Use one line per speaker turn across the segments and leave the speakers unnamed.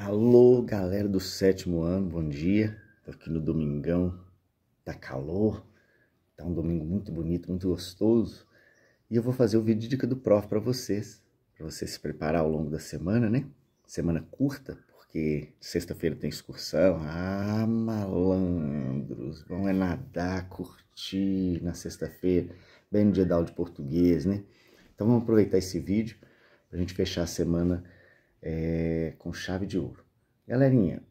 Alô, galera do 7º ano, bom dia. Tô aqui no domingão, tá calor, tá um domingo muito bonito, muito gostoso. E eu vou fazer o vídeo de dica do prof para você se preparar ao longo da semana, né? Semana curta, porque sexta-feira tem excursão. Ah, malandros, vão nadar, curtir na sexta-feira, bem no dia da aula de português, né? Então vamos aproveitar esse vídeo pra gente fechar a semana com chave de ouro. Galerinha,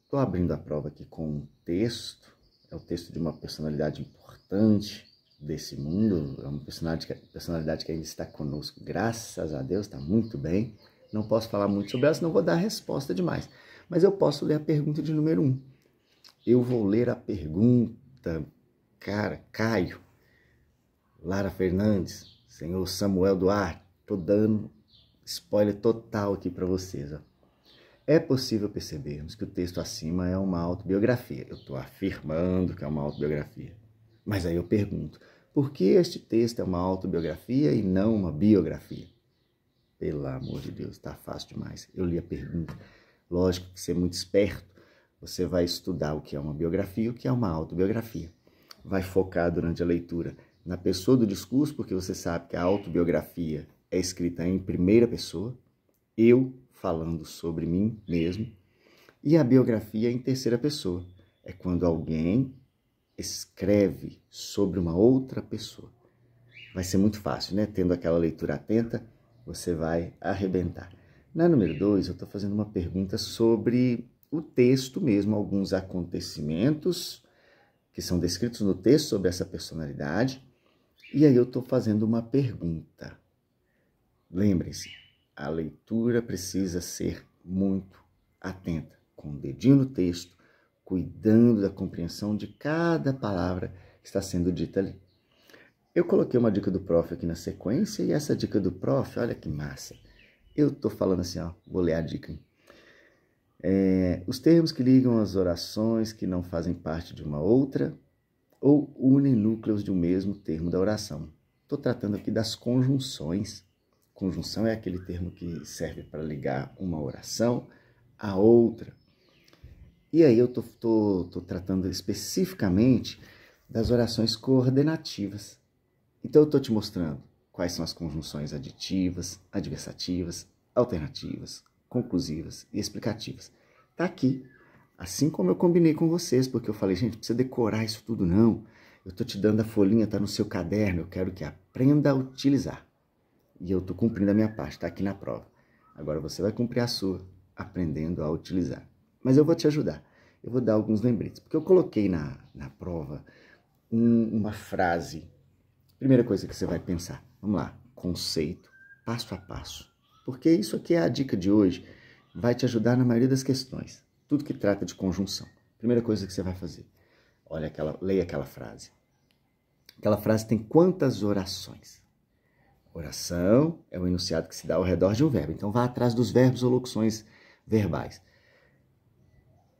estou abrindo a prova aqui com um texto, é o texto de uma personalidade importante desse mundo, é uma personalidade que ainda está conosco, graças a Deus, está muito bem. Não posso falar muito sobre ela, senão vou dar a resposta demais. Mas eu posso ler a pergunta de número 1. Eu vou ler a pergunta, Caio, Lara Fernandes, senhor Samuel Duarte, estou dando spoiler total aqui para vocês. Ó. É possível percebermos que o texto acima é uma autobiografia. Eu estou afirmando que é uma autobiografia. Mas aí eu pergunto, por que este texto é uma autobiografia e não uma biografia? Pelo amor de Deus, está fácil demais. Eu li a pergunta. Lógico que você é muito esperto. Você vai estudar o que é uma biografia e o que é uma autobiografia. Vai focar durante a leitura na pessoa do discurso, porque você sabe que a autobiografia é escrita em primeira pessoa, eu falando sobre mim mesmo, e a biografia em terceira pessoa. É quando alguém escreve sobre uma outra pessoa. Vai ser muito fácil, né? Tendo aquela leitura atenta, você vai arrebentar. Na número 2, eu estou fazendo uma pergunta sobre o texto mesmo, alguns acontecimentos que são descritos no texto sobre essa personalidade, e aí eu estou fazendo uma pergunta. Lembrem-se, a leitura precisa ser muito atenta, com o dedinho no texto, cuidando da compreensão de cada palavra que está sendo dita ali. Eu coloquei uma dica do prof aqui na sequência, e essa dica do prof, olha que massa. Eu estou falando assim, ó, vou ler a dica. Os termos que ligam as orações que não fazem parte de uma outra, ou unem núcleos de um mesmo termo da oração. Estou tratando aqui das conjunções. Conjunção é aquele termo que serve para ligar uma oração a outra. E aí eu estou tratando especificamente das orações coordenativas. Então eu estou te mostrando quais são as conjunções aditivas, adversativas, alternativas, conclusivas e explicativas. Está aqui, assim como eu combinei com vocês, porque eu falei, gente, não precisa decorar isso tudo não. Eu estou te dando a folhinha, está no seu caderno, eu quero que aprenda a utilizar. E eu estou cumprindo a minha parte, está aqui na prova. Agora você vai cumprir a sua, aprendendo a utilizar. Mas eu vou te ajudar. Eu vou dar alguns lembretes. Porque eu coloquei na prova uma frase. Primeira coisa que você vai pensar. Vamos lá. Conceito, passo a passo. Porque isso aqui é a dica de hoje. Vai te ajudar na maioria das questões. Tudo que trata de conjunção. Primeira coisa que você vai fazer. Leia aquela frase. Aquela frase tem quantas orações? Oração é o enunciado que se dá ao redor de um verbo. Então, vá atrás dos verbos ou locuções verbais.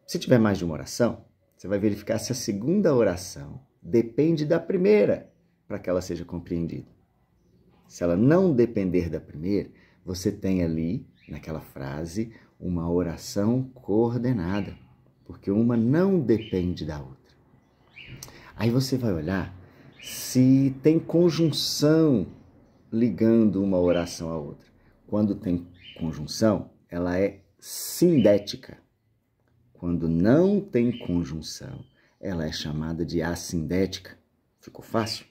Se tiver mais de uma oração, você vai verificar se a segunda oração depende da primeira para que ela seja compreendida. Se ela não depender da primeira, você tem ali, naquela frase, uma oração coordenada, porque uma não depende da outra. Aí você vai olhar se tem conjunção ligando uma oração à outra. Quando tem conjunção, ela é sindética. Quando não tem conjunção, ela é chamada de assindética. Ficou fácil?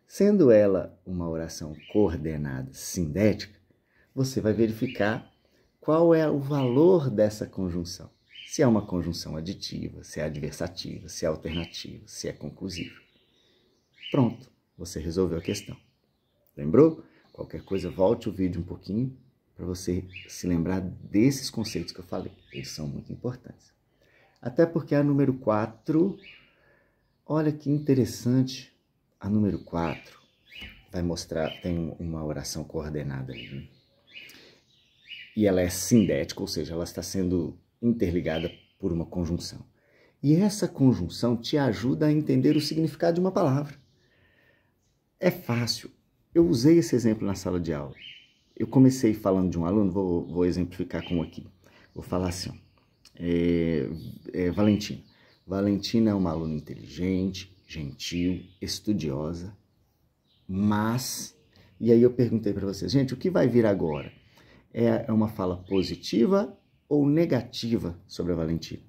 Sendo ela uma oração coordenada sindética, você vai verificar qual é o valor dessa conjunção. Se é uma conjunção aditiva, se é adversativa, se é alternativa, se é conclusiva. Pronto, você resolveu a questão. Lembrou? Qualquer coisa, volte o vídeo um pouquinho para você se lembrar desses conceitos que eu falei. Eles são muito importantes. Até porque a número 4, olha que interessante, a número 4 vai mostrar, tem uma oração coordenada ali. E ela é sindética, ou seja, ela está sendo interligada por uma conjunção. E essa conjunção te ajuda a entender o significado de uma palavra. É fácil. Eu usei esse exemplo na sala de aula. Eu comecei falando de um aluno, vou exemplificar com um aqui. Vou falar assim, ó. Valentina. Valentina é uma aluna inteligente, gentil, estudiosa, mas... E aí eu perguntei para vocês, gente, o que vai vir agora? É uma fala positiva ou negativa sobre a Valentina?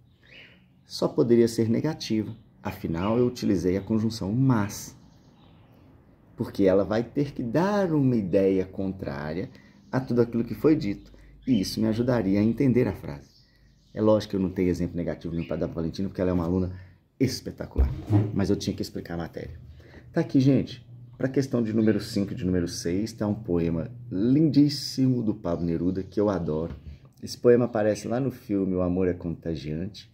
Só poderia ser negativa, afinal eu utilizei a conjunção mas, porque ela vai ter que dar uma ideia contrária a tudo aquilo que foi dito, e isso me ajudaria a entender a frase. É lógico que eu não tenho exemplo negativo nenhum para dar para a Valentina, porque ela é uma aluna espetacular, mas eu tinha que explicar a matéria. Tá aqui, gente. Para a questão de número 5 e de número 6, está um poema lindíssimo do Pablo Neruda, que eu adoro. Esse poema aparece lá no filme O Amor é Contagiante,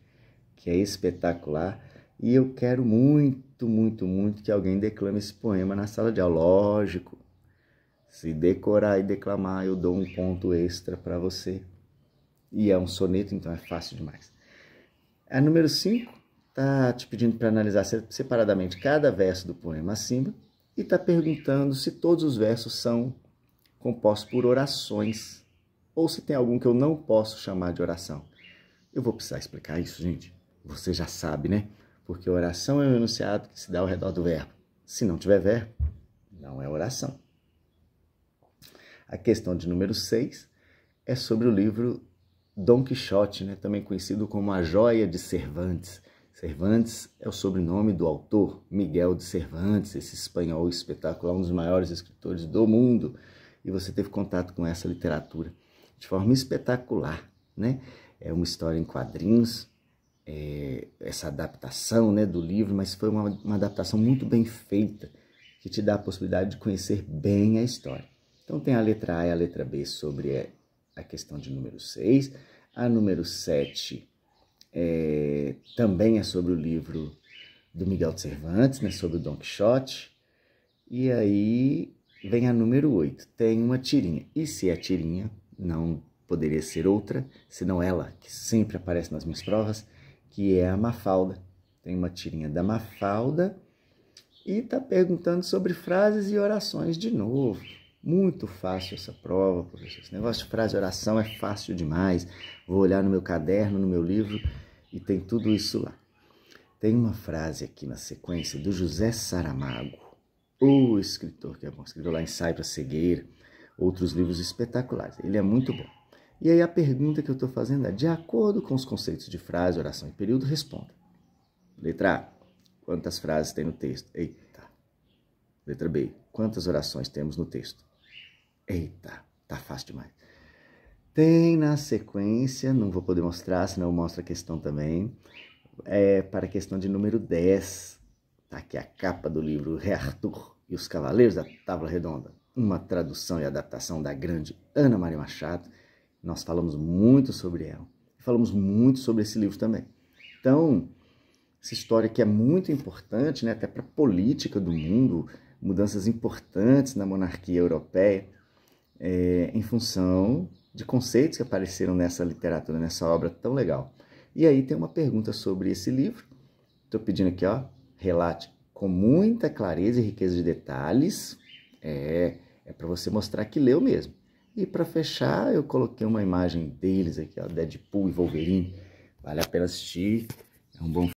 que é espetacular, e eu quero muito, muito, muito que alguém declame esse poema na sala de aula. Lógico, se decorar e declamar, eu dou um ponto extra para você. E é um soneto, então é fácil demais. A número 5 está te pedindo para analisar separadamente cada verso do poema acima, e está perguntando se todos os versos são compostos por orações, ou se tem algum que eu não posso chamar de oração. Eu vou precisar explicar isso, gente. Você já sabe, né? Porque oração é um enunciado que se dá ao redor do verbo. Se não tiver verbo, não é oração. A questão de número 6 é sobre o livro Dom Quixote, né? Também conhecido como A Joia de Cervantes. Cervantes é o sobrenome do autor, Miguel de Cervantes, esse espanhol espetacular, um dos maiores escritores do mundo. E você teve contato com essa literatura de forma espetacular, né? É uma história em quadrinhos, essa adaptação, né, do livro, mas foi uma adaptação muito bem feita, que te dá a possibilidade de conhecer bem a história. Então tem a letra A e a letra B sobre a questão de número 6. A número 7 também é sobre o livro do Miguel de Cervantes, né, sobre o Dom Quixote. E aí vem a número 8, tem uma tirinha. E se a tirinha não poderia ser outra, senão ela, que sempre aparece nas minhas provas, que é a Mafalda. Tem uma tirinha da Mafalda e está perguntando sobre frases e orações de novo. Muito fácil essa prova, professor. Esse negócio de frase e oração é fácil demais. Vou olhar no meu caderno, no meu livro, e tem tudo isso lá. Tem uma frase aqui na sequência do José Saramago, o escritor que é bom. Escreveu lá Ensaio para Cegueira, outros livros espetaculares. Ele é muito bom. E aí a pergunta que eu estou fazendo é, de acordo com os conceitos de frase, oração e período, responda. Letra A, quantas frases tem no texto? Eita. Letra B, quantas orações temos no texto? Eita, tá fácil demais. Tem na sequência, não vou poder mostrar, senão eu mostro a questão também, para a questão de número 10. Tá aqui a capa do livro Rei Arthur e os Cavaleiros da Távola Redonda, uma tradução e adaptação da grande Ana Maria Machado. Nós falamos muito sobre ela, falamos muito sobre esse livro também. Então, essa história que é muito importante, né, até para a política do mundo, mudanças importantes na monarquia europeia, em função de conceitos que apareceram nessa literatura, nessa obra tão legal. E aí tem uma pergunta sobre esse livro. Estou pedindo aqui, ó, relate com muita clareza e riqueza de detalhes. É para você mostrar que leu mesmo. E para fechar, eu coloquei uma imagem deles aqui, ó, Deadpool e Wolverine. Vale a pena assistir. É um bom